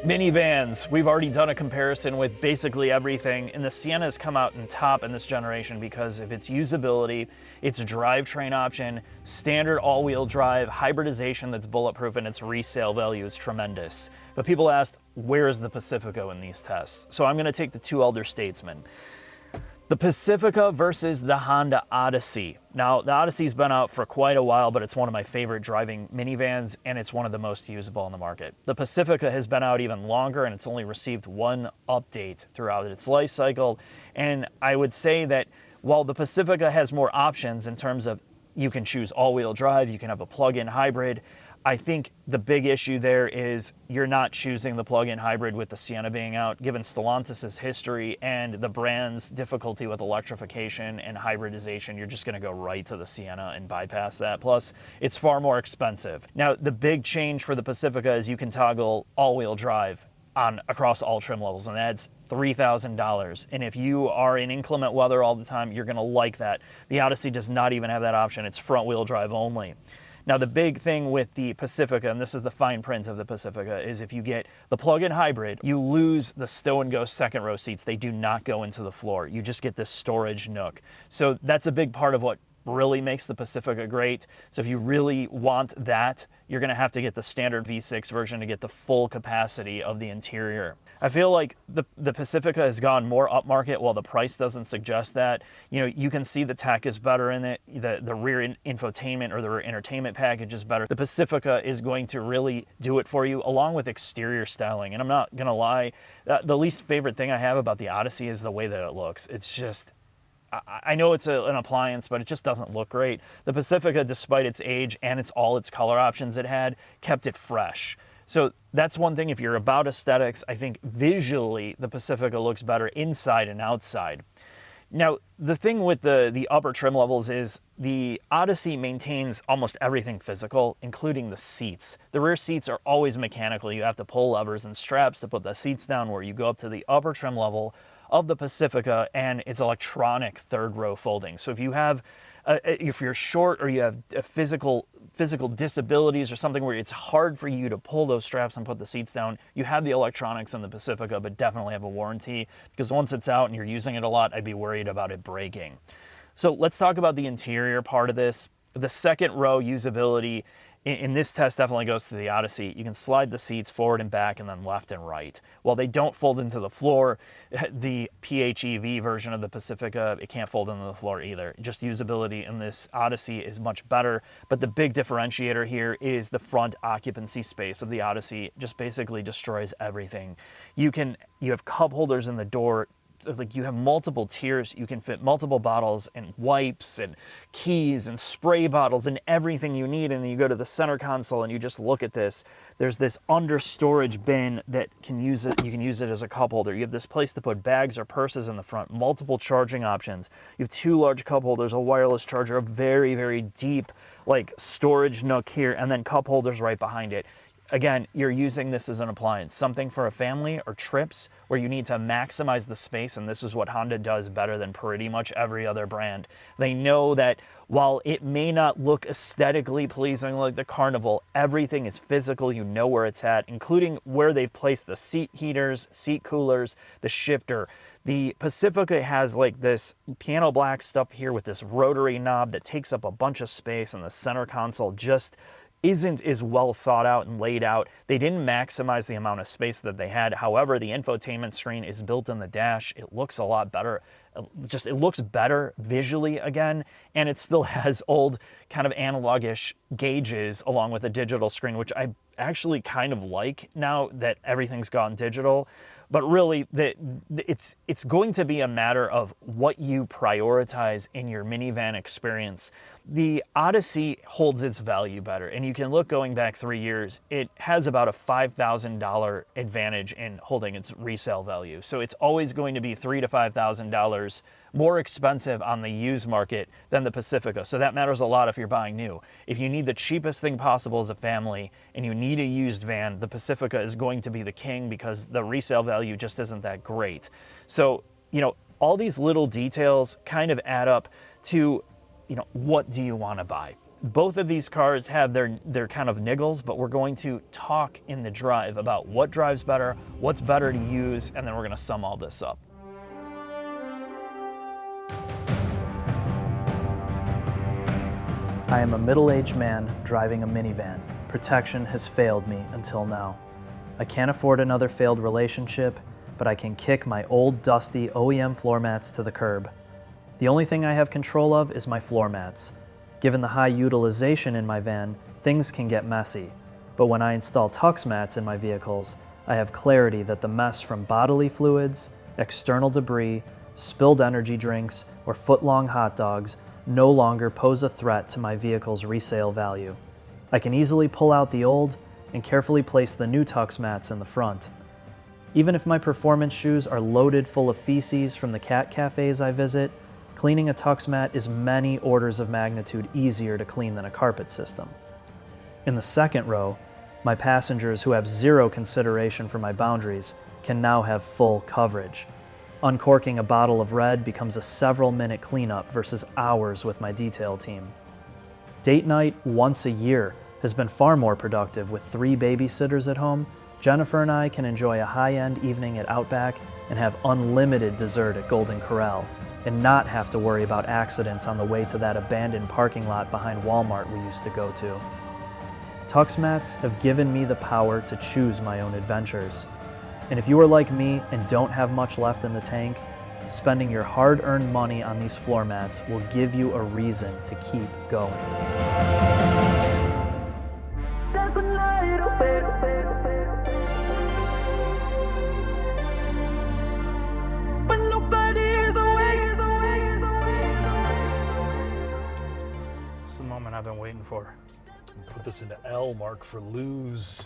Minivans, we've already done a comparison with basically everything, and the Sienna has come out in top in this generation because of its usability, its drivetrain option, standard all-wheel drive, hybridization that's bulletproof, and its resale value is tremendous. But people asked, where is the Pacifica in these tests? So I'm going to take the two elder statesmen. The Pacifica versus the Honda Odyssey. Now, the Odyssey's been out for quite a while, but it's one of my favorite driving minivans, and it's one of the most usable in the market. The Pacifica has been out even longer, and it's only received one update throughout its life cycle. And I would say that while the Pacifica has more options in terms of you can choose all-wheel drive, you can have a plug-in hybrid, I think the big issue there is you're not choosing the plug-in hybrid with the Sienna being out. Given Stellantis' history and the brand's difficulty with electrification and hybridization, you're just going to go right to the Sienna and bypass that. Plus, it's far more expensive. Now, the big change for the Pacifica is you can toggle all-wheel drive across all trim levels, and that's $3,000. And if you are in inclement weather all the time, you're going to like that. The Odyssey does not even have that option. It's front-wheel drive only. Now, the big thing with the Pacifica, and this is the fine print of the Pacifica, is if you get the plug-in hybrid, you lose the stow-and-go second row seats. They do not go into the floor. You just get this storage nook. So that's a big part of what really makes the Pacifica great. So if you really want that, you're going to have to get the standard V6 version to get the full capacity of the interior. I feel like the Pacifica has gone more upmarket while the price doesn't suggest that. You know, you can see the tech is better in it. The rear infotainment or the rear entertainment package is better. The Pacifica is going to really do it for you along with exterior styling. And I'm not going to lie, the least favorite thing I have about the Odyssey is the way that it looks. It's just, I know it's an appliance, but it just doesn't look great. The Pacifica, despite its age and all its color options it had, kept it fresh. So that's one thing. If you're about aesthetics, I think visually the Pacifica looks better inside and outside. Now, the thing with the upper trim levels is the Odyssey maintains almost everything physical, including the seats. The rear seats are always mechanical. You have to pull levers and straps to put the seats down, where you go up to the upper trim level of the Pacifica, and it's electronic third row folding. So if you have, if you're short or you have a physical disabilities or something where it's hard for you to pull those straps and put the seats down, you have the electronics in the Pacifica, but definitely have a warranty, because once it's out and you're using it a lot, I'd be worried about it breaking. So let's talk about the interior part of this. The second row usability in this test definitely goes to the Odyssey. You can slide the seats forward and back and then left and right. While they don't fold into the floor, the PHEV version of the Pacifica, it can't fold into the floor either. Just usability in this Odyssey is much better. But the big differentiator here is the front occupancy space of the Odyssey. Just basically destroys everything. You have cup holders in the door. Like, you have multiple tiers. You can fit multiple bottles and wipes and keys and spray bottles and everything you need. And then you go to the center console and you just look at this. There's this under storage bin that can use it. You can use it as a cup holder. You have this place to put bags or purses in the front, multiple charging options. You have two large cup holders, a wireless charger, a very, very deep like storage nook here, and then cup holders right behind it. Again, you're using this as an appliance, something for a family or trips where you need to maximize the space, and this is what Honda does better than pretty much every other brand. They know that while it may not look aesthetically pleasing like the Carnival, everything is physical. You know where it's at, including where they've placed the seat heaters, seat coolers, the shifter. The Pacifica has like this piano black stuff here with this rotary knob that takes up a bunch of space, and the center console just isn't as well thought out and laid out. They didn't maximize the amount of space that they had. However, the infotainment screen is built in the dash. It looks a lot better. It looks better visually again, and it still has old kind of analogish gauges along with a digital screen, which I actually kind of like now that everything's gone digital. But really, it's going to be a matter of what you prioritize in your minivan experience. The Odyssey holds its value better, and you can look going back 3 years, it has about a $5,000 advantage in holding its resale value. So it's always going to be $3,000 to $5,000 more expensive on the used market than the Pacifica. So that matters a lot if you're buying new. If you need the cheapest thing possible as a family and you need a used van, the Pacifica is going to be the king because the resale value just isn't that great. So, all these little details kind of add up to, what do you want to buy? both of these cars have their kind of niggles, but we're going to talk in the drive about what drives better, what's better to use, and then we're going to sum all this up. I am a middle-aged man driving a minivan. Protection has failed me until now. I can't afford another failed relationship, but I can kick my old dusty OEM floor mats to the curb. The only thing I have control of is my floor mats. Given the high utilization in my van, things can get messy. But when I install Tuxmats in my vehicles, I have clarity that the mess from bodily fluids, external debris, spilled energy drinks, or foot-long hot dogs no longer pose a threat to my vehicle's resale value. I can easily pull out the old and carefully place the new Tuxmats in the front. Even if my performance shoes are loaded full of feces from the cat cafes I visit, cleaning a Tuxmat is many orders of magnitude easier to clean than a carpet system. In the second row, my passengers who have zero consideration for my boundaries can now have full coverage. Uncorking a bottle of red becomes a several-minute cleanup versus hours with my detail team. Date night once a year has been far more productive. With 3 babysitters at home, Jennifer and I can enjoy a high-end evening at Outback and have unlimited dessert at Golden Corral, and not have to worry about accidents on the way to that abandoned parking lot behind Walmart we used to go to. Tuxmats have given me the power to choose my own adventures. And if you are like me and don't have much left in the tank, spending your hard-earned money on these floor mats will give you a reason to keep going. It's the moment I've been waiting for. Put this into L, mark for lose.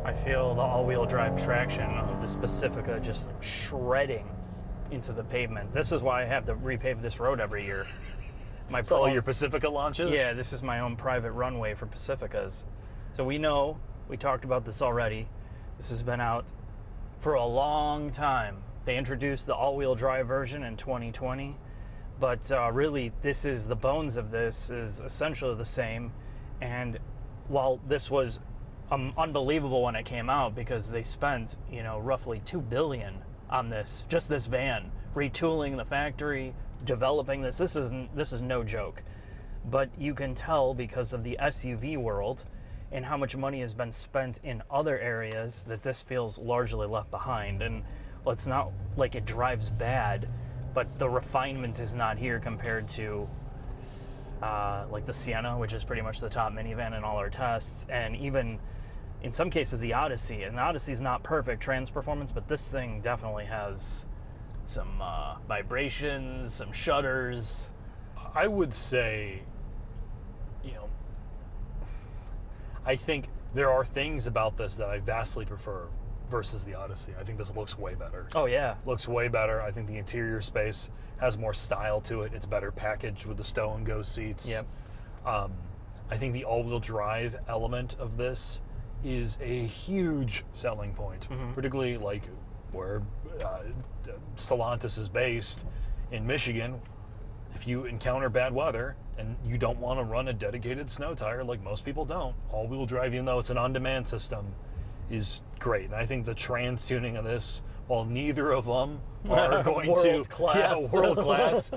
I feel the all-wheel drive traction of this Pacifica just shredding into the pavement. This is why I have to repave this road every year. So all your Pacifica launches? Yeah, this is my own private runway for Pacificas. So we know, we talked about this already, this has been out for a long time. They introduced the all-wheel drive version in 2020, but really this is, the bones of this is essentially the same. And while this was unbelievable when it came out, because they spent, roughly $2 billion on this, just this van, retooling the factory, developing this. This is no joke. But you can tell because of the SUV world and how much money has been spent in other areas that this feels largely left behind. And well, it's not like it drives bad, but the refinement is not here compared to like the Sienna, which is pretty much the top minivan in all our tests, and even in some cases the Odyssey. And the Odyssey is not perfect trans performance, but this thing definitely has some vibrations, some shudders. I would say, I think there are things about this that I vastly prefer versus the Odyssey. I think this looks way better. Oh yeah. Looks way better. I think the interior space has more style to it. It's better packaged with the stow and go seats. Yep. I think the all-wheel drive element of this is a huge selling point, particularly like where Stellantis is based in Michigan. If you encounter bad weather and you don't want to run a dedicated snow tire, like most people don't, all-wheel drive, even though it's an on-demand system, is great. And I think the trans tuning of this, while neither of them are going to world class,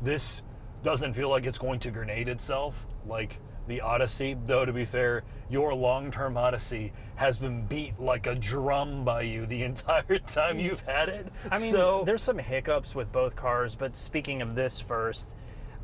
this doesn't feel like it's going to grenade itself like the Odyssey. Though, to be fair, your long-term Odyssey has been beat like a drum by you the entire time you've had it. I mean, there's some hiccups with both cars, but speaking of this first,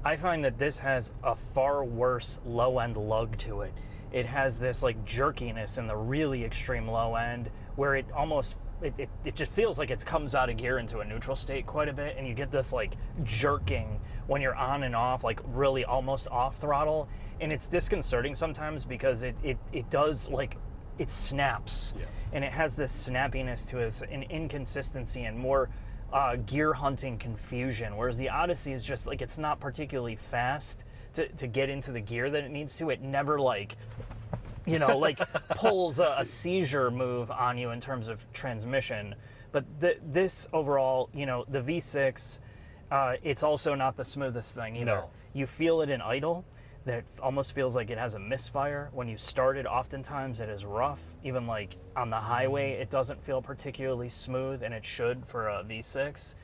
I find that this has a far worse low-end lug to it. It has this like jerkiness in the really extreme low end where it almost, it just feels like it comes out of gear into a neutral state quite a bit, and you get this like jerking when you're on and off, like really almost off throttle, and it's disconcerting sometimes because it does, like, it snaps, and it has this snappiness to it, an inconsistency and more gear hunting confusion, whereas the Odyssey is just like, it's not particularly fast to get into the gear that it needs to. It never like pulls a seizure move on you in terms of transmission. But this overall, the V6 It's also not the smoothest thing either. No. You feel it in idle. That almost feels like it has a misfire. When you start it, oftentimes it is rough. Even like on the highway, it doesn't feel particularly smooth, and it should for a V6.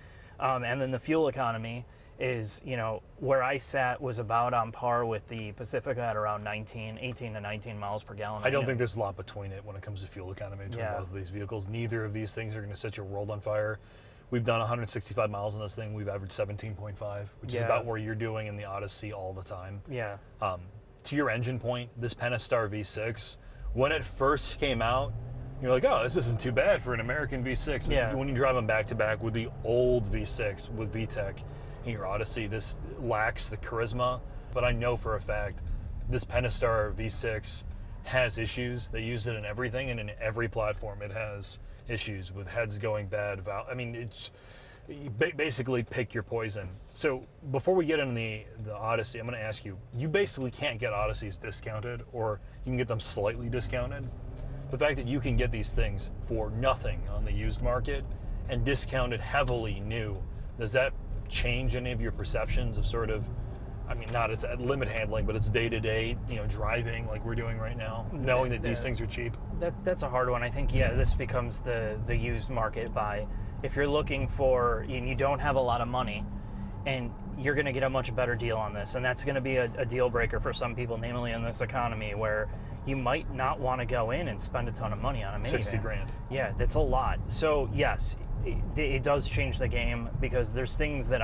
And then the fuel economy is, you know, where I sat was about on par with the Pacifica at around 18 to 19 miles per gallon. I don't think there's a lot between it when it comes to fuel economy between Yeah. both of these vehicles. Neither of these things are going to set your world on fire. We've done 165 miles on this thing. We've averaged 17.5, which is Yeah. about where you're doing in the Odyssey all the time. Yeah. To your engine point, this Pentastar V6, when it first came out, you're like, oh, this isn't too bad for an American V6. But Yeah. when you drive them back to back with the old V6 with VTEC in your Odyssey, this lacks the charisma. But I know for a fact this Pentastar V6 has issues. They use it in everything, and in every platform it has issues with heads going bad. I mean, it's basically pick your poison. So before we get into the Odyssey, I'm going to ask you, you basically can't get Odysseys discounted, or you can get them slightly discounted. The fact that you can get these things for nothing on the used market and discounted heavily new, does that change any of your perceptions of sort of, I mean, not it's limit handling, but it's day-to-day, you know, driving like we're doing right now, knowing that these things are cheap? That's a hard one. I think, yeah, this becomes the used market buy. If you're looking for, and you don't have a lot of money, and you're going to get a much better deal on this, and that's going to be a deal breaker for some people, namely in this economy, where you might not want to go in and spend a ton of money on a minivan. 60 grand. Yeah, that's a lot. So yes, it does change the game, because there's things that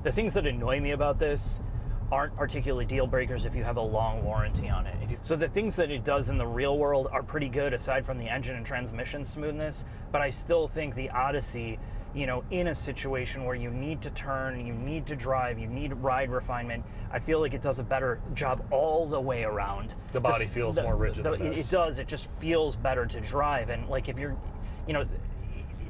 the things that annoy me about this aren't particularly deal breakers if you have a long warranty on it. So the things that it does in the real world are pretty good, aside from the engine and transmission smoothness, but I still think the Odyssey, you know, in a situation where you need to turn, you need to drive, you need ride refinement, I feel like it does a better job all the way around. The body feels more rigid than this. It does. It just feels better to drive. And like, if you're, you know,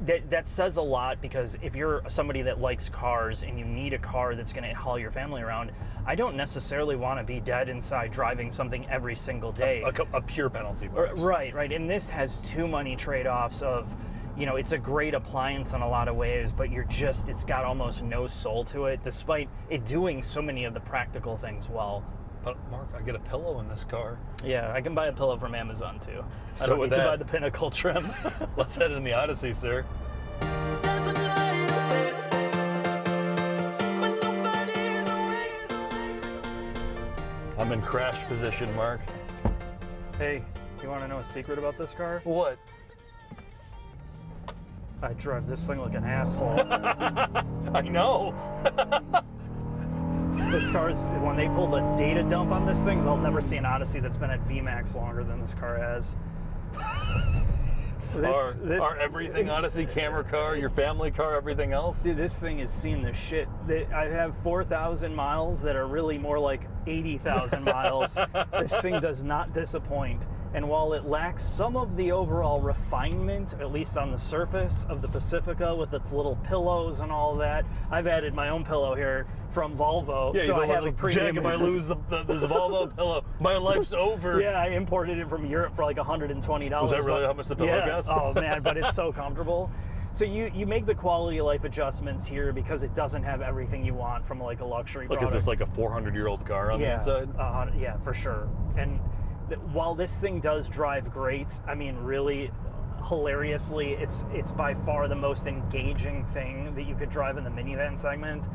that says a lot, because if you're somebody that likes cars and you need a car that's going to haul your family around, I don't necessarily want to be dead inside driving something every single day. A pure penalty box. Right. And this has too many trade-offs of, you know, it's a great appliance in a lot of ways, but it's got almost no soul to it, despite it doing so many of the practical things well. But Mark, I get a pillow in this car. Yeah, I can buy a pillow from Amazon too. So I don't with need to that- buy the Pinnacle trim. Let's head in the Odyssey, sir. I'm in crash position, Mark. Hey, you want to know a secret about this car? What? I drive this thing like an asshole. I know. This car's, when they pull the data dump on this thing, they'll never see an Odyssey that's been at VMAX longer than this car has. Our everything Odyssey camera car, your family car, everything else? Dude, this thing has seen the shit. I have 4,000 miles that are really more like 80,000 miles. This thing does not disappoint. And while it lacks some of the overall refinement, at least on the surface, of the Pacifica with its little pillows and all that, I've added my own pillow here from Volvo. Yeah, so I have a Jack, premium. if I lose this Volvo pillow, my life's over. Yeah, I imported it from Europe for like $120. Was that really how much the pillow yeah. cost? Oh man, but it's so comfortable. So you make the quality of life adjustments here because it doesn't have everything you want from like a luxury Look, product. is this like a 400-year-old car on the inside? Yeah, for sure. And while this thing does drive great, I mean, really hilariously, it's by far the most engaging thing that you could drive in the minivan segment.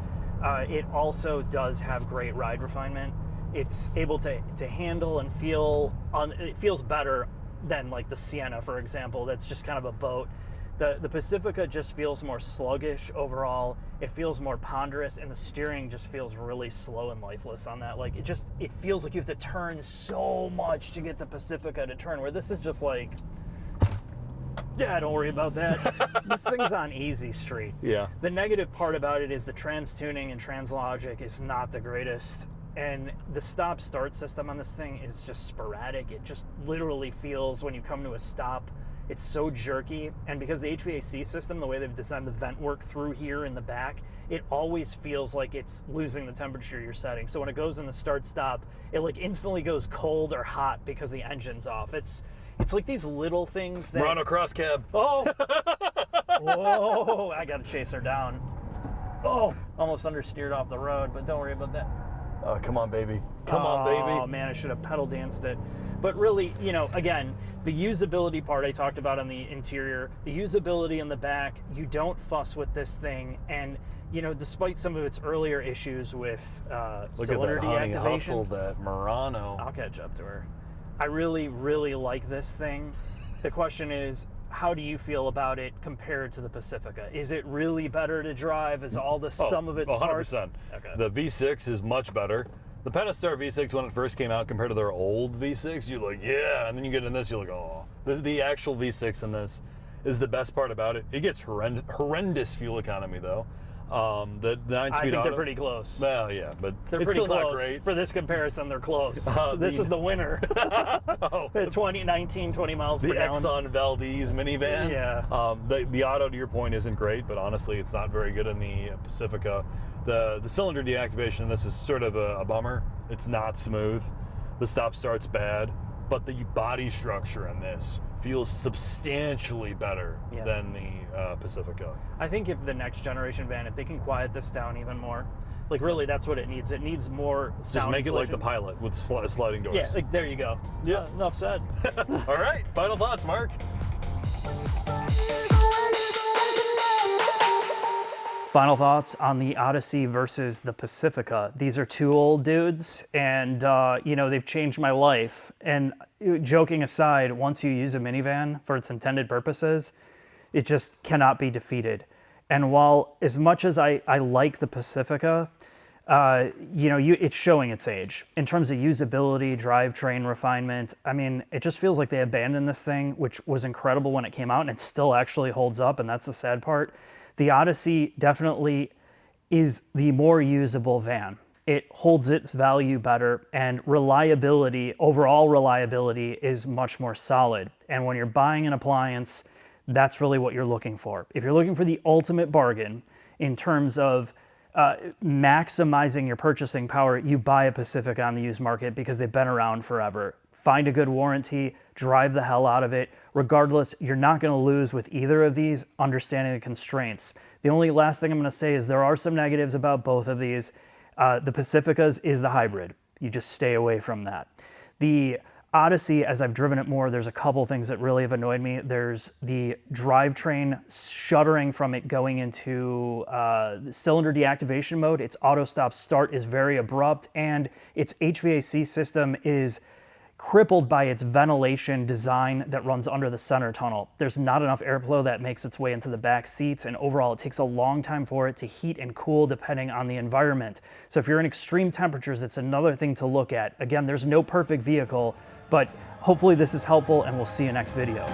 It also does have great ride refinement. It's able to handle and it feels better than like the Sienna, for example. That's just kind of a boat. The Pacifica just feels more sluggish overall. It feels more ponderous, and the steering just feels really slow and lifeless on that. Like it feels like you have to turn so much to get the Pacifica to turn, where this is just like, yeah, don't worry about that. This thing's on easy street. Yeah. The negative part about it is the trans tuning and translogic is not the greatest. And the stop-start system on this thing is just sporadic. It just literally feels, when you come to a stop, it's so jerky. And because the HVAC system, the way they've designed the vent work through here in the back, it always feels like it's losing the temperature you're setting. So when it goes in the start-stop, it like instantly goes cold or hot because the engine's off. It's like these little things that... We're on a cross cab. Oh! Whoa! I gotta chase her down. Oh, almost understeered off the road, but don't worry about that. Oh, come on, baby. Come on, baby. Oh, man, I should have pedal danced it. But really, you know, again, the usability part I talked about on the interior, the usability in the back, you don't fuss with this thing. And, you know, despite some of its earlier issues with cylinder Look at that honey deactivation. hustle, that Murano. I'll catch up to her. I really, really like this thing. The question is, how do you feel about it compared to the Pacifica? Is it really better to drive? Is all the sum of its 100%. parts? Okay. The V6 is much better. The Pentastar V6, when it first came out, compared to their old V6, you're like, yeah. And then you get in this, you're like, oh. The actual V6 in this is the best part about it. It gets horrendous fuel economy, though. The 9-speed I think auto, they're pretty close. Well, yeah, but They're it's pretty still close. not great. For this comparison, they're close. This is the winner. Oh, 2019, 20 miles per the gallon. Exxon Valdez minivan. Yeah. The auto, to your point, isn't great, but honestly, it's not very good in the Pacifica. The cylinder deactivation in this is sort of a bummer. It's not smooth. The stop-start's bad, but the body structure in this feels substantially better than the Pacifica. I think if the next generation van, if they can quiet this down even more, like really that's what it needs. It needs more sound. Just make it like insulation. the Pilot with sliding doors. Yeah, like, there you go. Yeah. Enough said. All right, final thoughts, Mark. Final thoughts on the Odyssey versus the Pacifica. These are two old dudes, and you know, they've changed my life. And joking aside, once you use a minivan for its intended purposes, it just cannot be defeated. And while as much as I like the Pacifica, you know, it's showing its age in terms of usability, drivetrain refinement. I mean, it just feels like they abandoned this thing, which was incredible when it came out, and it still actually holds up, and that's the sad part. The Odyssey definitely is the more usable van. It holds its value better, and reliability, overall reliability, is much more solid. And when you're buying an appliance, that's really what you're looking for. If you're looking for the ultimate bargain in terms of maximizing your purchasing power, you buy a Pacifica on the used market because they've been around forever. Find a good warranty, drive the hell out of it. Regardless, you're not going to lose with either of these, understanding the constraints. The only last thing I'm going to say is there are some negatives about both of these. The Pacificas is the hybrid. You just stay away from that. The Odyssey, as I've driven it more, there's a couple things that really have annoyed me. There's the drivetrain shuddering from it going into cylinder deactivation mode. Its auto stop start is very abrupt, and its HVAC system is crippled by its ventilation design that runs under the center tunnel. There's not enough airflow that makes its way into the back seats, and overall it takes a long time for it to heat and cool depending on the environment. So if you're in extreme temperatures, it's another thing to look at. Again, there's no perfect vehicle, but hopefully this is helpful, and we'll see you next video.